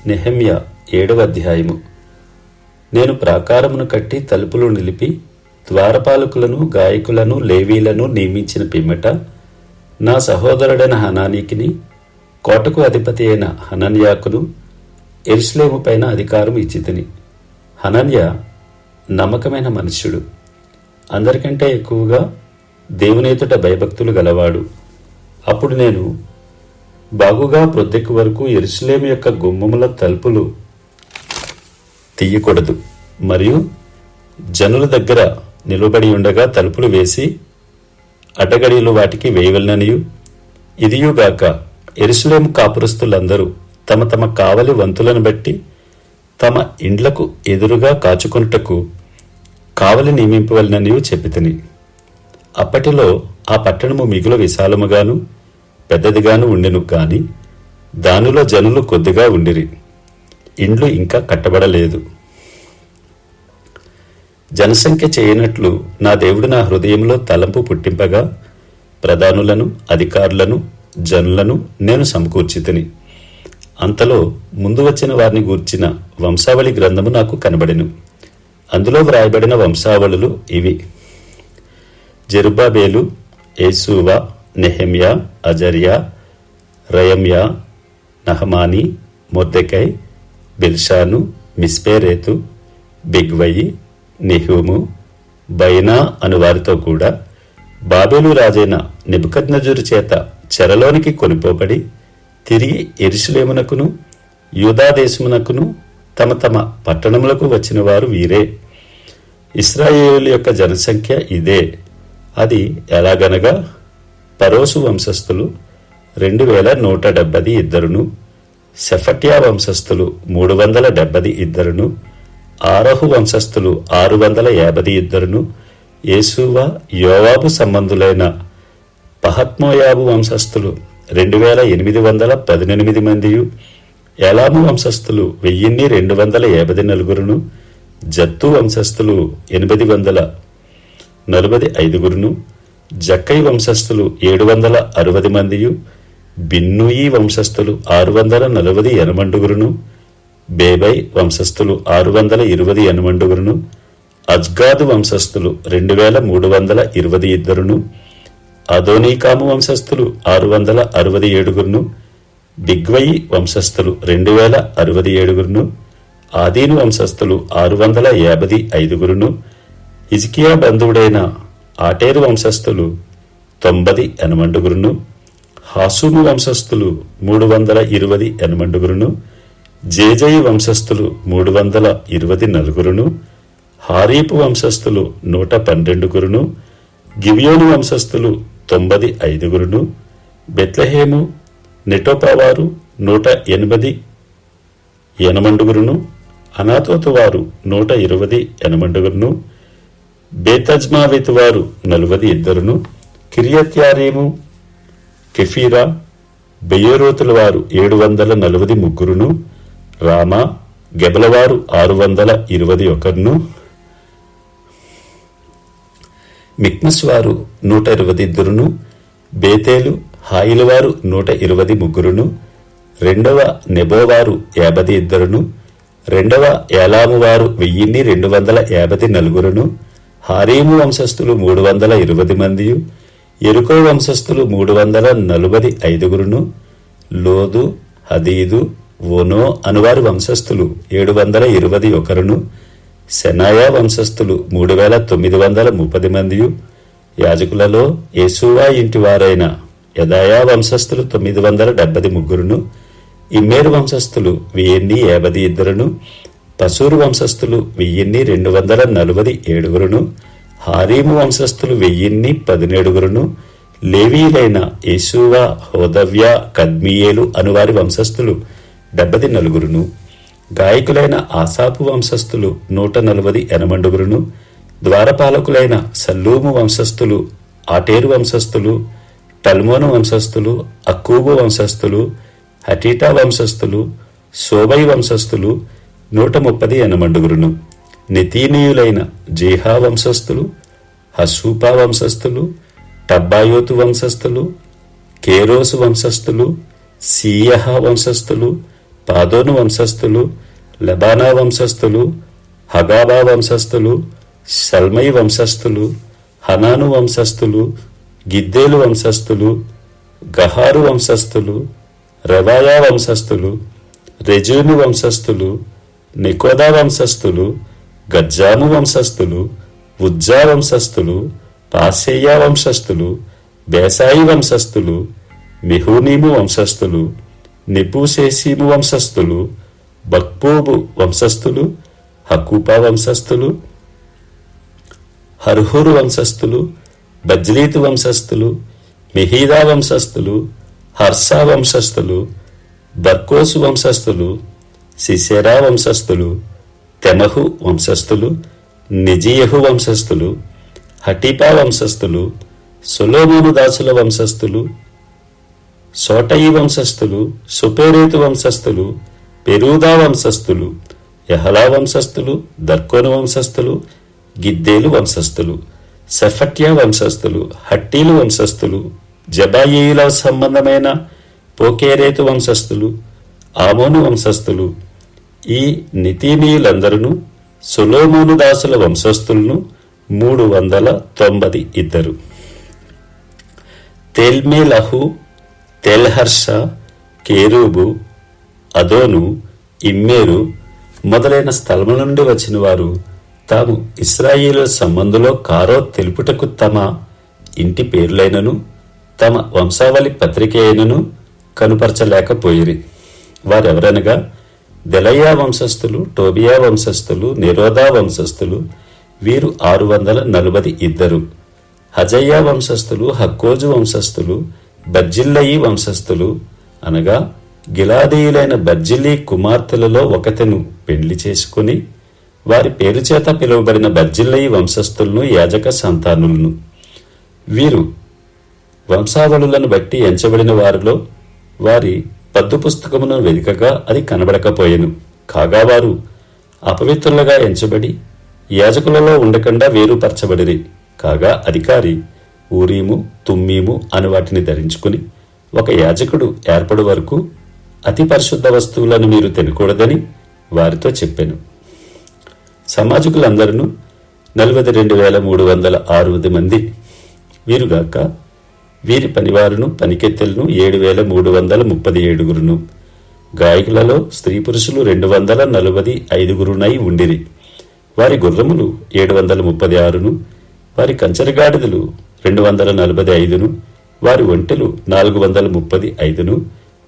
నెహెమ్యా 7వ అధ్యాయము. నేను ప్రాకారమును కట్టి తలుపులు నిలిపి ద్వారపాలకులను గాయకులను లేవీలను నియమించిన పిమ్మట నా సహోదరుడైన హనానీకిని కోటకు అధిపతి అయిన హనన్యాకును యెరూషలేము పైన అధికారం ఇచ్చితిని. హనన్య నమ్మకమైన మనుష్యుడు, అందరికంటే ఎక్కువగా దేవుని ఎదుట భయభక్తులు గలవాడు. అప్పుడు నేను బాగుగా ప్రొద్దెక్కు వరకు యెరూషలేము యొక్క గుమ్మముల తలుపులు తీయకూడదు, మరియు జనుల దగ్గర నిలబడి ఉండగా తలుపులు వేసి అడ్డగడియలు వాటికి వేయవలననియు, ఇదియుగాక యెరూషలేము కాపురస్తులందరూ తమ తమ కావలి వంతులను బట్టి తమ ఇండ్లకు ఎదురుగా కాచుకొనుటకు కావలి నియమింపవలననియు చెప్పితిని. అప్పటిలో ఆ పట్టణము మిగులు విశాలముగాను పెద్దదిగాను ఉండెను, గాని దానిలో జనులు కొద్దిగా ఉండిరి. ఇండ్లు ఇంకా కట్టబడలేదు. జనసంఖ్య చేయనట్లు నా దేవుడు నా హృదయంలో తలంపు పుట్టింపగా ప్రధానులను, అధికారులను, జనులను నేను సమకూర్చితిని. అంతలో ముందు వచ్చిన వారిని గూర్చిన వంశావళి గ్రంథము నాకు కనబడెను. అందులో వ్రాయబడిన వంశావళులు ఇవి: జెరుబ్బాబేలు, యేషూవ, నెహెమ్యా, అజర్యా, రయమ్యా, నహమాని, మొర్దెకై, బిల్షాను, మిస్పేరేతు, బిగ్వయి, నెహూము, బైనా అను వారితో కూడా బాబేలు రాజైన నెబుకద్నెజరు చేత చెరలోనికి కొనిపోబడి తిరిగి యెరూషలేమునకును యూదాదేశమునకును తమ తమ పట్టణములకు వచ్చిన వారు వీరే. ఇశ్రాయేలు యొక్క జనసంఖ్య ఇదే. అది ఎలాగనగా పరోసు వంశస్థులు 2172, సెఫట్యా వంశస్థులు 372, ఆరహు వంశస్థులు 652, యేషూవ, యోవాబు సంబంధులైన పహత్మోయాబు వంశస్థులు 2818 మందియు, ఏలాము వంశస్థులు 1254, జత్తు వంశస్థులు 845, జక్కై వంశస్థులు 760 మందియు, బిన్నూయి వంశస్థులు 648, బేబై వంశస్థులు 628, అజ్గాదు వంశస్థులు 2322, అదోనీకాము వంశస్థులు 667, బిగ్వయి వంశస్థులు 2067, ఆదీను వంశస్థులు 655, హిజ్కియా బంధువుడైన ఆటేరు వంశస్థులు 90, హాసుము వంశస్థులు 320, జేజయి వంశస్థులు 324, హారీపు వంశస్థులు 112, గిబియోను వంశస్థులు 95, బెత్లెహేము, నెటోపావారు 180, అనాతోతు వారు 120, బేతజ్మావితు వారు 42, కిరియత్యారీము, కెఫీరా, బెయోరోతుల వారు 743, రామా, గెబలవారు 621, మిక్మస్ వారు 122, బేతేలు, హాయిలు వారు 123, రెండవ నెబోవారు 52, రెండవ ఏలాము వారు 1254, హారీము వంశస్థులు 320 మందియు, ఎరుకో వంశస్థులు 345, లోదు, హదీదు, ఓనో అనువారి వంశస్థులు 721, సెనాయా వంశస్థులు 3930 మందియు, యాజకులలో యేషూవా ఇంటి వారైన యదాయా వంశస్థులు 973, ఇమ్మేరు వంశస్థులు 1052, పసూరు వంశస్థులు 1247, హారీము వంశస్థులు 1017, లేవీలైన యేషూవా, హోదవ్య, కద్మీయేలు అనువారి వంశస్థులు 74, గాయకులైన ఆసాపు వంశస్థులు 140, ద్వారపాలకులైన సల్లూము వంశస్థులు, ఆటేరు వంశస్థులు, టల్మోను వంశస్థులు, అక్కూబు వంశస్థులు, హటీటా వంశస్థులు, శోబై వంశస్థులు 130, నెతీనీయులైన జీహా వంశస్థులు, హసూపా వంశస్థులు, టబ్బాయోతు వంశస్థులు, కేరోసు వంశస్థులు, సీయహ వంశస్థులు, పాదోను వంశస్థులు, లెబానా వంశస్థులు, హగాబా వంశస్థులు, షల్మై వంశస్థులు, హనాను వంశస్థులు, గిద్దేలు వంశస్థులు, గహారు వంశస్థులు, రెవాయా వంశస్థులు, రెజూను వంశస్థులు, నికోదా వంశస్థులు, గజ్జాము వంశస్థులు, ఉజ్జా వంశస్థులు, పాసేయా వంశస్థులు, బేసాయి వంశస్థులు, మెహూనీము వంశస్థులు, నెబూషేసీము వంశస్థులు, బక్బూబు వంశస్థులు, హకూపా వంశస్థులు, హర్హూరు వంశస్థులు, బజ్లీతు వంశస్థులు, మెహీదా వంశస్థులు, హర్షా వంశస్థులు, బర్కోసు వంశస్థులు, సిసెరా వంశస్థులు, తెమహు వంశస్థులు, నిజియహు వంశస్థులు, హటీపా వంశస్థులు, సొలొమోను దాసుల వంశస్థులు, సోటయి వంశస్థులు, సుపేరేతు వంశస్థులు, పెరూదా వంశస్థులు, యహలా వంశస్థులు, దర్కోను వంశస్థులు, గిద్దేలు వంశస్థులు, సెఫట్యా వంశస్థులు, హట్టీలు వంశస్థులు, జబాయిల సంబంధమైన పోకేరేతు వంశస్థులు, ఆమోను వంశస్థులు. ఈ నితీనీయులందరూ సొలొమోను దాసుల వంశస్థులను 392. తెల్మెలహు, తెల్హర్ష, కేరూబు, అదోను, ఇమ్మేరు మొదలైన స్థలముల నుండి వచ్చిన వారు తాము ఇశ్రాయేలు సంబంధులో కారో తెలుపుటకు తమ ఇంటి పేర్లైనను తమ వంశావళి పత్రిక అయినను కనుపరచలేకపోయిరి. వారెవరనగా దెలయా వంశస్థులు, టోబియా వంశస్థులు, నిరోదా వంశస్థులు, వీరు 642. హజయ్యా వంశస్థులు, హక్కోజు వంశస్థులు, బర్జిల్లయి వంశస్థులు అనగా గిలాదీయులైన బర్జిల్లీ కుమార్తెలలో ఒకతెను పెండ్లి చేసుకుని వారి పేరు చేత పిలువబడిన బర్జిల్లయి వంశస్థులను యాజక సంతానులను. వీరు వంశావళులను బట్టి ఎంచబడిన వారిలో వారి పద్దు పుస్తకమును వెదికగా అది కనబడకపోయెను. కాగా వారు అపవిత్రులుగా ఎంచబడి యాజకులలో ఉండకుండా వేరుపరచబడిరి. కాగా అధికారి ఊరీము, తుమ్మీము అని వాటిని ధరించుకుని ఒక యాజకుడు ఏర్పడు వరకు అతి పరిశుద్ధ వస్తువులను మీరు తినకూడదని వారితో చెప్పాను. సమాజకులందరూ 42,360 మంది. వీరుగాక వీరి పనివారును పనికెత్తెలను 7,337. గాయకులలో స్త్రీ పురుషులు 245 ఉండిరి. వారి గుర్రములు 736, వారి కంచరగాడిదలు 245, వారి ఒంటెలు 435,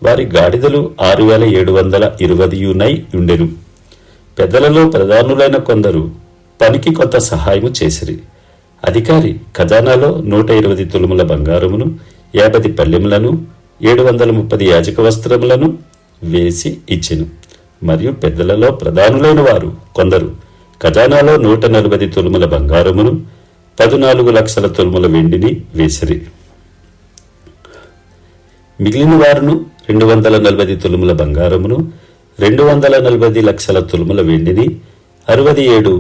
వారి గాడిదలు 6,720 ఉండెను. పెద్దలలో ప్రధానులైన కొందరు పనికి కొంత సహాయము చేసిరి. అధికారి ఖజానాలో 120 తులముల బంగారమును, 50 పల్లెములను, 730 యాజక వస్త్రములను వేసి ఇచ్చెను. మరియు పెద్దలలో ప్రధానులైన వారు కొందరు ఖజానాలో 140 తులముల బంగారమును, 14 లక్షల తులముల వెండిని వేసిరి. మిగిలిన వారును 240 తులముల బంగారమును, 240 లక్షల తులముల వెండిని, 67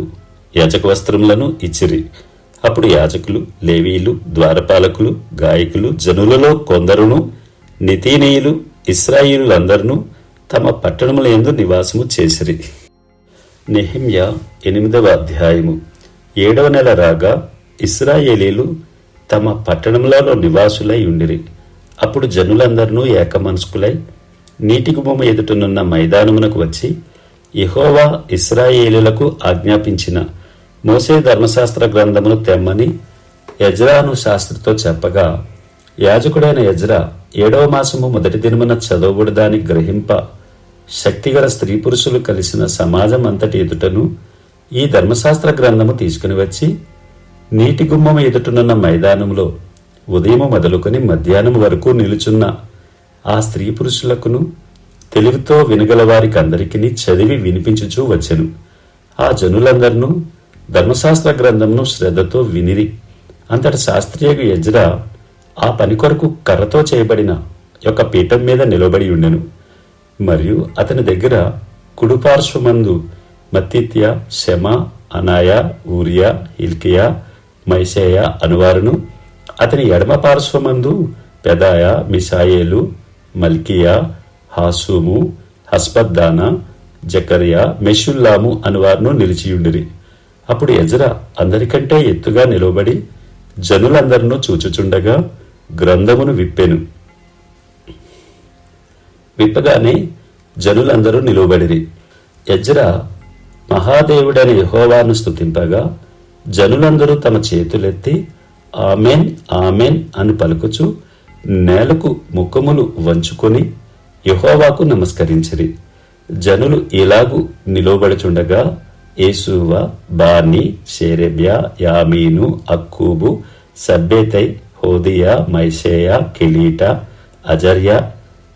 యాజక వస్త్రములను ఇచ్చిరి. అప్పుడు యాజకులు, లేవీయులు, ద్వారపాలకులు, గాయకులు, జనులలో కొందరును, నితీనీయులు, ఇశ్రాయేలులందరూ తమ పట్టణముల యందు నివాసము చేసిరి. నెహెమ్యా 8వ అధ్యాయము. 7వ నెల రాగా ఇశ్రాయేలీలు తమ పట్టణములలో నివాసులై ఉండిరి. అప్పుడు జనులందరూ ఏకమనస్కులై నీటి గుమ్మము ఎదుటనున్న మైదానమునకు వచ్చి యెహోవా ఇశ్రాయేలీయులకు ఆజ్ఞాపించిన మోషే ధర్మశాస్త్ర గ్రంథమును తెమ్మని ఎజ్రాను శాస్త్రితో చెప్పగా, యాజకుడైన ఎజ్రా 7వ మాసము మొదటి దినమున చదవబడి దాన్ని గ్రహింప శక్తిగల స్త్రీ పురుషులు కలిసిన సమాజం అంతటి ఎదుటను ఈ ధర్మశాస్త్ర గ్రంథము తీసుకుని వచ్చి నీటి గుమ్మము ఎదుటనున్న మైదానములో ఉదయము మొదలుకొని మధ్యాహ్నం వరకు నిలుచున్న ఆ స్త్రీ పురుషులకును తెలివితో వినగల వారికి అందరికీ చదివి వినిపించుచూ వచ్చెను. ఆ జనులందరినూ ధర్మశాస్త్ర గ్రంథమును శ్రద్ధతో వినిరి. అంతటి శాస్త్రియగు ఎజ్రా ఆ పని కొరకు కర్రతో చేయబడిన ఒక పీఠం మీద నిలబడి ఉండెను. మరియు అతని దగ్గర కుడిపార్శ్వమందు మత్తిత్యా, శమ, అనాయా, ఊరియా, హిల్కియా, మైసేయ అనువారును, అతని ఎడమ పార్శ్వమందు పెదాయ, మిషాయేలు, మల్కియా, హాసూము, హస్పద్దానా, జకర్యా, మెషుల్లాము అనువారును నిలిచియుండిరి. అప్పుడు ఎజ్రా అందరికంటే ఎత్తుగా నిలబడి జనులందరినూ చూచుచుండగా గ్రంథమును విప్పెను. విప్పగానే జనులందరూ నిలువబడిరి. ఎజ్రా మహాదేవుడైన యెహోవాను స్తుతింపగా జనులందరూ తమ చేతులెత్తి ఆమెన్ ఆమెన్ అని పలుకుచు నేలకు ముఖములు వంచుకొని యెహోవాకు నమస్కరించిరి. జనులు ఇలాగు నిలువబడుచుండగా యేసువ, బాని, షేరెబ్యా, యామీను, అక్కూబు, సబ్బేతై, హోదియా, మైషేయా, కెలీటా, అజర్యా,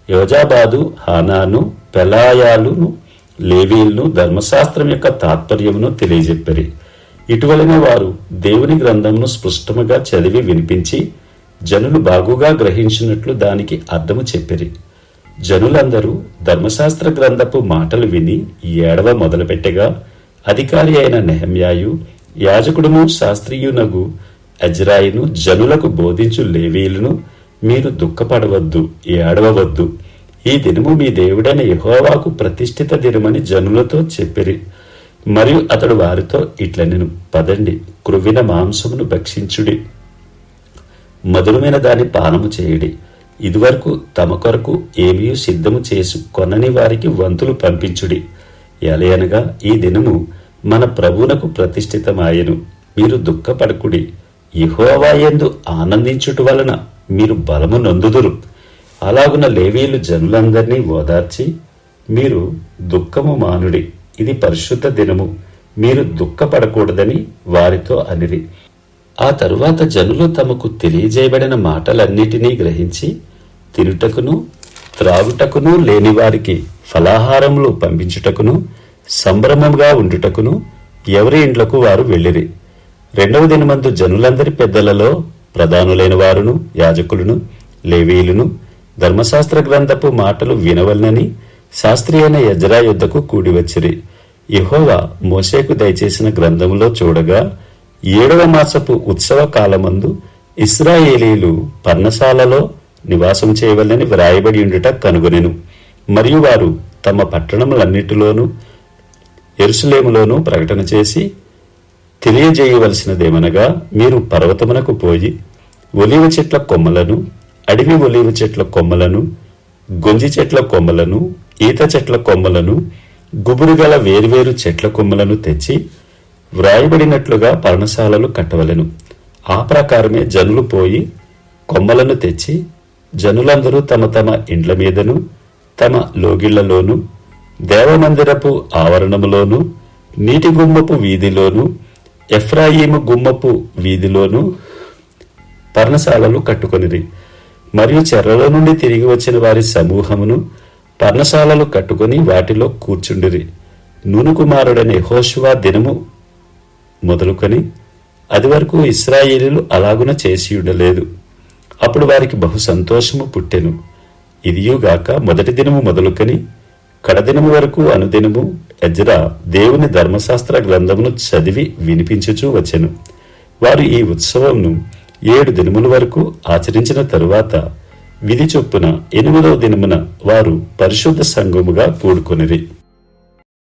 యోజాబాదు, హానాను, పెలాయాలును, లేవీలను ధర్మశాస్త్రం యొక్క తాత్పర్యమును తెలియజెప్పరి. ఇటువలన వారు దేవుని గ్రంథమును స్పష్టముగా చదివి వినిపించి జనులు బాగుగా గ్రహించినట్లు దానికి అర్థము చెప్పిరి. జనులందరూ ధర్మశాస్త్ర గ్రంథపు మాటలు విని ఏడవ మొదలుపెట్టగా అధికారి అయిన నెహమ్యాయు, యాజకుడును శాస్త్రీయునగు ఎజ్రాయిను జనులకు బోధించు లేవీయులను, మీరు దుఃఖపడవద్దు, ఏడవవద్దు, ఈ దినము మీ దేవుడైన యెహోవాకు ప్రతిష్ఠిత దినమని జనులతో చెప్పిరి. మరియు అతడు వారితో ఇట్లనెను, పదండి, క్రొవ్విన మాంసమును భక్షించుడి, మధురమైన దాని పానము చేయుడి. ఇదివరకు తమ కొరకు ఏమీ సిద్ధము చేసి కొనని వారికి వంతులు పంపించుడి. ఎలయనగా ఈ దినము మన ప్రభువునకు ప్రతిష్ఠితమాయెను. మీరు దుఃఖపడకుడి, యెహోవా యందు ఆనందించుట వలన మీరు బలము నొందుదురు. అలాగున లేవీయులు జనులందరినీ ఓదార్చి, మీరు దుఃఖము మానుడి, ఇది పరిశుద్ధ దినము, మీరు దుఃఖపడకూడదని వారితో అనిరి. ఆ తరువాత జనులు తమకు తెలియజేయబడిన మాటలన్నిటినీ గ్రహించి తినుటకును త్రాగుటకును లేని వారికి ఫలాహారములు పంపించుటకును సంభ్రమంగా ఉండుటకును ఎవరి ఇండ్లకు వారు వెళ్ళిరి. రెండవ దినమందు జనులందరి పెద్దలలో ప్రధానులైన వారును, యాజకులను, లేవీయులను ధర్మశాస్త్ర గ్రంథపు మాటలు వినవలనని శాస్త్రి అయిన ఎజ్రా యుద్ధకు కూడివచ్చిరి. యెహోవా మోషేకు దయచేసిన గ్రంథములో చూడగా 7వ మాసపు ఉత్సవ కాలమందు ఇశ్రాయేలీలు పర్ణశాలలో నివాసం చేయవలనని వ్రాయబడి ఉండుట కనుగొనెను. మరియు వారు తమ పట్టణములన్నిటిలోనూ యెరూషలేములోనూ ప్రకటన చేసి తెలియజేయవలసినదేమనగా, మీరు పర్వతమునకు పోయి ఒలీవ చెట్ల కొమ్మలను, అడవి ఒలీవ చెట్ల కొమ్మలను, గొంజి చెట్ల కొమ్మలను, ఈత చెట్ల కొమ్మలను, గుబురుగల వేర్వేరు చెట్ల కొమ్మలను తెచ్చి వ్రాయబడినట్లుగా పర్ణశాలలు కట్టవలెను. ఆ ప్రకారమే జనులు పోయి కొమ్మలను తెచ్చి జనులందరూ తమ తమ ఇండ్ల మీదను, తమ లోగిళ్లలోను, దేవమందిరపు ఆవరణములోను, నీటి గుమ్మపు వీధిలోను, ఎఫ్రాయిము గుమ్మపు వీధిలోను పర్ణశాలలు కట్టుకొనిరి. మరియు చెర్రలో నుండి తిరిగి వచ్చిన వారి సమూహమును పర్ణశాలలు కట్టుకొని వాటిలో కూర్చుండిరి. నూను కుమారుడైన యెహోషువ దినము మొదలుకొని అది వరకు ఇశ్రాయేలీలు అలాగున చేసియుడలేదు. అప్పుడు వారికి బహు సంతోషము పుట్టెను. ఇదియుగాక మొదటి దినము మొదలుకొని కడదినము వరకు అనుదినము ఎజ్రా దేవుని ధర్మశాస్త్ర గ్రంథమును చదివి వినిపించుచూ వచ్చెను. వారు ఈ ఉత్సవమును 7 దినముల వరకు ఆచరించిన తరువాత విధి చొప్పున 8వ దినమున వారు పరిశుద్ధ సంఘముగా కూడుకొనిరి.